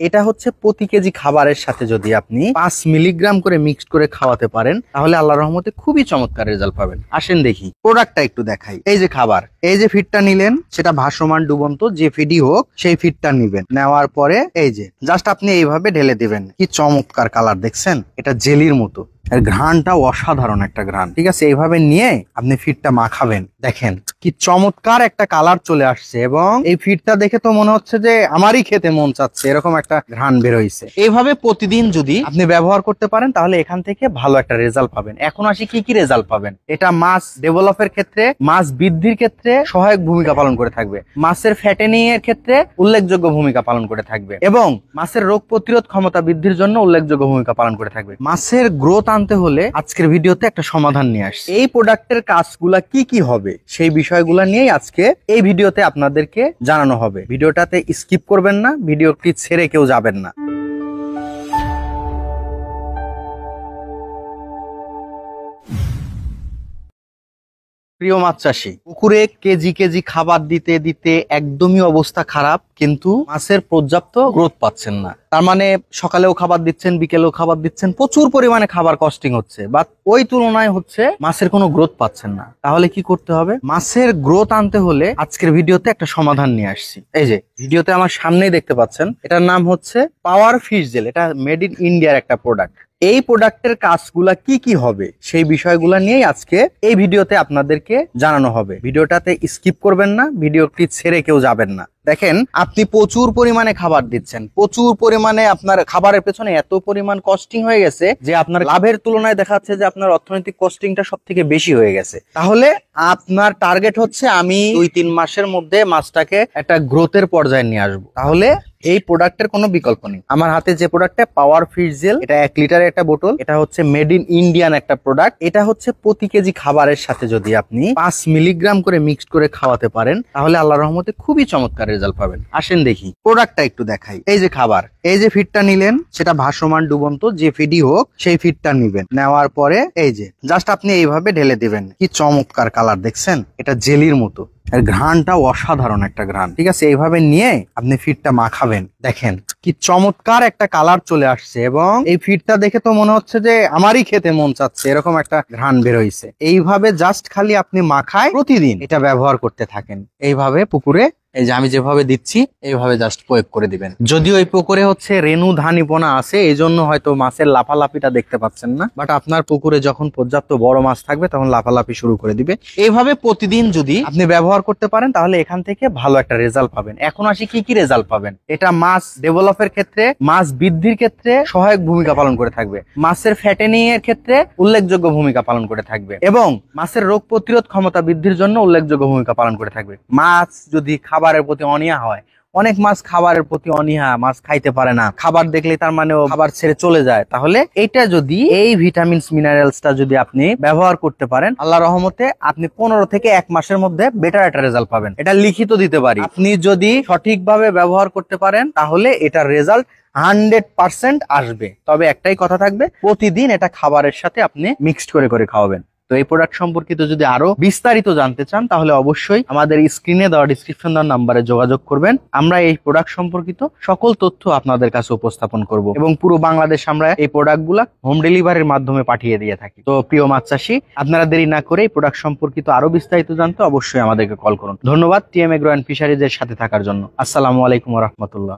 এটা হচ্ছে প্রতি কেজি খাবারের সাথে যদি আপনি 5 মিলিগ্রাম করে মিক্সড করে খাওয়াতে পারেন তাহলে আল্লাহর রহমতে খুবই চমৎকার রেজাল্ট পাবেন। আসেন দেখি প্রোডাক্টটা একটু দেখাই। এই যে খাবার, এই যে ফিডটা নিলেন, সেটা ভাসমান ডুবন্ত যে ফিডই হোক সেই ফিডটা নিবেন। নেওয়ার পরে এই যে জাস্ট আপনি এইভাবে ঢেলে দিবেন। কি চমৎকার কালার দেখছেন, এটা জেলির মতো। এর ঘ্রাণটা অসাধারণ একটা ঘ্রাণ। ঠিক আছে, এইভাবে নিয়ে আপনি ফিডটা মাখাবেন। দেখেন কি চমৎকার একটা কালার চলে আসছে এবং এই ফিডটা দেখে তো মনে হচ্ছে যে আমারই খেতে মন চাচ্ছে, এরকম একটা ঘ্রাণ বের হইছে। এইভাবে প্রতিদিন যদি আপনি ব্যবহার করতে পারেন তাহলে এখান থেকে ভালো একটা রেজাল্ট পাবেন। এখন আসি কি কি রেজাল্ট পাবেন। এটা মাছ ডেভেলপের ক্ষেত্রে, মাছ বৃদ্ধির ক্ষেত্রে সহায়ক ভূমিকা পালন করে থাকবে, মাছের ফ্যাটেনিং এর ক্ষেত্রে উল্লেখযোগ্য ভূমিকা পালন করে থাকবে এবং মাছের রোগ প্রতিরোধ ক্ষমতা বৃদ্ধির জন্য উল্লেখযোগ্য ভূমিকা পালন করে থাকবে। মাছের গ্রোথ আনতে হলে আজকের ভিডিওতে একটা সমাধান নিয়ে আসছি। এই প্রোডাক্টের কাজগুলা কি কি হবে সেই বিষয়গুলো নিয়েই আজকে এই ভিডিওতে আপনাদেরকে জানানো হবে। ভিডিওটাতে স্কিপ করবেন না, ভিডিওটি ছেড়ে কেউ যাবেন না। প্রিয় মাছ চাষী, পুকুরে কেজি কেজি খাবার দিতে দিতে একদমই অবস্থা খারাপ, কিন্তু মাছের পর্যাপ্ত গ্রোথ পাচ্ছেন না। তার মানে সকালেও খাবার দিচ্ছেন, বিকেলেও খাবার দিচ্ছেন, প্রচুর পরিমাণে খাবার কস্টিং হচ্ছে, বা ওই তুলনায় হচ্ছে মাছের কোনো গ্রোথ পাচ্ছেন না। তাহলে কি করতে হবে? মাছের গ্রোথ আনতে হলে আজকের ভিডিওতে একটা সমাধান নিয়ে আসছি। এই যে ভিডিওতে আমার সামনেই দেখতে পাচ্ছেন, এটার নাম হচ্ছে পাওয়ার ফিশ জেল। এটা মেড ইন ইন্ডিয়ার একটা প্রোডাক্ট। এই প্রোডাক্টের কাজগুলা কি কি হবে সেই বিষয়গুলা নিয়েই আজকে এই ভিডিওতে আপনাদেরকে জানানো হবে। ভিডিওটাতে স্কিপ করবেন না, ভিডিওটি ছেড়ে কেউ যাবেন না। দেখেন, আপনি প্রচুর পরিমাণে খাবার দিচ্ছেন, প্রচুর পরিমাণে আপনার খাবারের পেছনে এত পরিমাণ কস্টিং হয়ে গেছে যে আপনার লাভের তুলনায় দেখা যাচ্ছে যে আপনার অর্থনৈতিক কস্টিংটা সব থেকে বেশি হয়ে গেছে। তাহলে আপনার টার্গেট হচ্ছে আমি 2-3 মাসের মধ্যে মাছটাকে একটা গ্রোথের পর্যায়ে নিয়ে আসবো। তাহলে এই প্রোডাক্টের কোনো বিকল্প নেই। আমার হাতে যে প্রোডাক্টটা পাওয়ার ফিশ জেল, এটা 1 লিটারের একটা বোতল। এটা হচ্ছে মেড ইন ইন্ডিয়ান একটা প্রোডাক্ট। এটা হচ্ছে প্রতি কেজি খাবারের সাথে যদি আপনি 5 মিলিগ্রাম করে মিক্সড করে খাওয়াতে পারেন তাহলে আল্লাহর রহমতে খুবই চমৎকার রেজাল্ট পাবেন। আসেন দেখি প্রোডাক্টটা একটু দেখাই। এই যে খাবার, এই যে ফিডটা নিলেন, সেটা ভাসমান ডুবন্ত যে ফিডই হোক সেই ফিডটা নিবেন। নেওয়ার পরে এই যে জাস্ট আপনি এইভাবে ঢেলে দিবেন। কি চমৎকার কালার দেখছেন, এটা জেলির মতো। এর ঘ্রাণটা অসাধারণ একটা ঘ্রাণ। ঠিক আছে, এইভাবে নিয়ে আপনি ফিডটা মাখাবেন। দেখেন কি চমৎকার একটা কালার চলে আসছে এবং এই ফিডটা দেখে তো মনে হচ্ছে যে আমারই খেতে মন চাচ্ছে, এরকম একটা ঘ্রাণ বের হইছে। এইভাবে জাস্ট খালি আপনি মাখায় প্রতিদিন এটা ব্যবহার করতে থাকেন। এইভাবে পুকুরে এই যে আমি যেভাবে দিচ্ছি এইভাবে জাস্ট প্রয়োগ করে দিবেন। যদিও এই পুকুরে হচ্ছে রেণু ধানিপনা আছে, এই জন্য হয়তো মাছের লাফালাফিটা দেখতে পাচ্ছেন না, বাট আপনার পুকুরে যখন পর্যাপ্ত বড় মাছ থাকবে তখন লাফালাফি শুরু করে দিবে। এইভাবে প্রতিদিন যদি আপনি ব্যবহার করতে পারেন তাহলে এখান থেকে ভালো একটা রেজাল্ট পাবেন। এখন আসি কি কি রেজাল্ট পাবেন। এটা মাছ ডেভেলপের ক্ষেত্রে, মাছ বৃদ্ধির ক্ষেত্রে সহায়ক ভূমিকা পালন করে থাকবে, মাছের ফ্যাটেনিং এর ক্ষেত্রে উল্লেখযোগ্য ভূমিকা পালন করে থাকবে এবং মাছের রোগ প্রতিরোধ ক্ষমতা বৃদ্ধির জন্য উল্লেখযোগ্য ভূমিকা পালন করে থাকবে। মাছ যদি খাবারের প্রতি অনীহা হয়, অনেক মাছ খাবারের প্রতি অনীহা, মাছ খাইতে পারে না, খাবার দেখলে তার মানে খাবার ছেড়ে চলে যায়, তাহলে এটা যদি এই ভিটামিনস মিনারেলসটা যদি আপনি ব্যবহার করতে পারেন আল্লাহর রহমতে আপনি 15 থেকে 1 মাসের মধ্যে বেটার একটা রেজাল্ট পাবেন। এটা লিখিত দিতে পারি। আপনি যদি সঠিকভাবে ব্যবহার করতে পারেন তাহলে এটার রেজাল্ট 100% আসবে। তবে একটাই কথা থাকবে, প্রতিদিন এটা খাবারের সাথে আপনি মিক্সড করে করে খাওয়াবেন। তো এই প্রোডাক্ট সম্পর্কিত যদি আরো বিস্তারিত জানতে চান তাহলে অবশ্যই আমাদের স্ক্রিনে দেওয়া ডিসক্রিপশন দেওয়ার নাম্বারে যোগাযোগ করবেন। আমরা এই প্রোডাক্ট সম্পর্কিত সকল তথ্য আপনাদের কাছে উপস্থাপন করব এবং পুরো বাংলাদেশ আমরা এই প্রোডাক্টগুলা হোম ডেলিভারির মাধ্যমে পাঠিয়ে দিয়ে থাকি। তো প্রিয় মাছ চাষী, আপনারা দেরি না করে এই প্রোডাক্ট সম্পর্কিত আরো বিস্তারিত জানতে অবশ্যই আমাদেরকে কল করুন। ধন্যবাদ টিএম এগ্রো এন্ড ফিশারিজের সাথে থাকার জন্য। আসসালামু আলাইকুম ওয়া রাহমাতুল্লাহ।